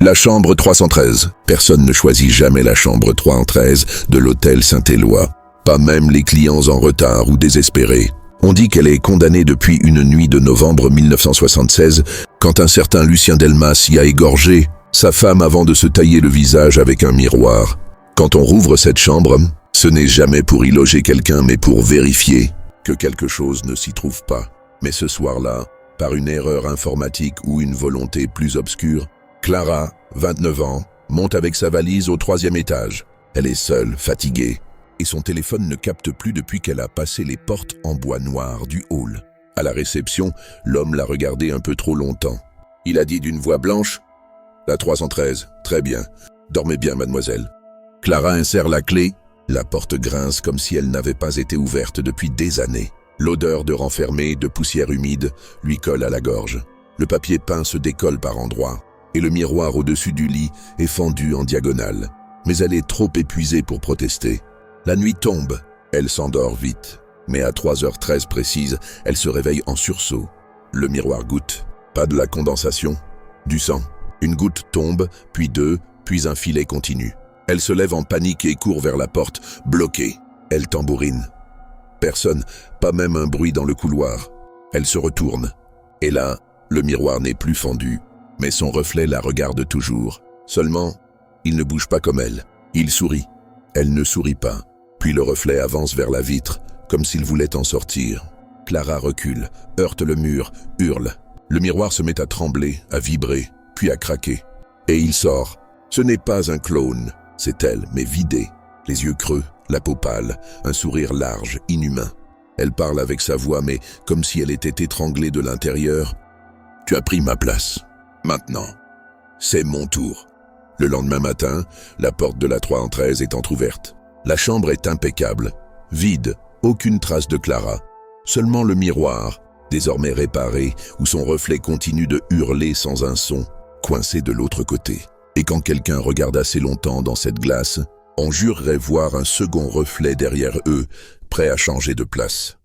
La chambre 313. Personne ne choisit jamais la chambre 313 de l'hôtel Saint-Éloi. Pas même les clients en retard ou désespérés. On dit qu'elle est condamnée depuis une nuit de novembre 1976, quand un certain Lucien Delmas y a égorgé sa femme avant de se tailler le visage avec un miroir. Quand on rouvre cette chambre, ce n'est jamais pour y loger quelqu'un, mais pour vérifier que quelque chose ne s'y trouve pas. Mais ce soir-là, par une erreur informatique ou une volonté plus obscure, Clara, 29 ans, monte avec sa valise au 3e étage. Elle est seule, fatiguée, et son téléphone ne capte plus depuis qu'elle a passé les portes en bois noir du hall. À la réception, l'homme l'a regardée un peu trop longtemps. Il a dit d'une voix blanche « La 313, très bien. Dormez bien, mademoiselle. » Clara insère la clé. La porte grince comme si elle n'avait pas été ouverte depuis des années. L'odeur de renfermé, de poussière humide, lui colle à la gorge. Le papier peint se décolle par endroits, et le miroir au-dessus du lit est fendu en diagonale. Mais elle est trop épuisée pour protester. La nuit tombe, elle s'endort vite. Mais à 3h13 précise, elle se réveille en sursaut. Le miroir goûte. Pas de la condensation. Du sang. Une goutte tombe, puis deux, puis un filet continue. Elle se lève en panique et court vers la porte, bloquée. Elle tambourine. Personne, pas même un bruit dans le couloir. Elle se retourne. Et là, le miroir n'est plus fendu, mais son reflet la regarde toujours. Seulement, il ne bouge pas comme elle. Il sourit. Elle ne sourit pas. Puis le reflet avance vers la vitre, comme s'il voulait en sortir. Clara recule, heurte le mur, hurle. Le miroir se met à trembler, à vibrer, puis à craquer. Et il sort. Ce n'est pas un clone, c'est elle, mais vidée. Les yeux creux, la peau pâle, un sourire large, inhumain. Elle parle avec sa voix, mais comme si elle était étranglée de l'intérieur. « Tu as pris ma place. Maintenant, c'est mon tour. » Le lendemain matin, la porte de la 313 est entr'ouverte. La chambre est impeccable, vide, aucune trace de Clara. Seulement le miroir, désormais réparé, où son reflet continue de hurler sans un son, coincé de l'autre côté. Et quand quelqu'un regarde assez longtemps dans cette glace, on jurerait voir un second reflet derrière eux, prêt à changer de place.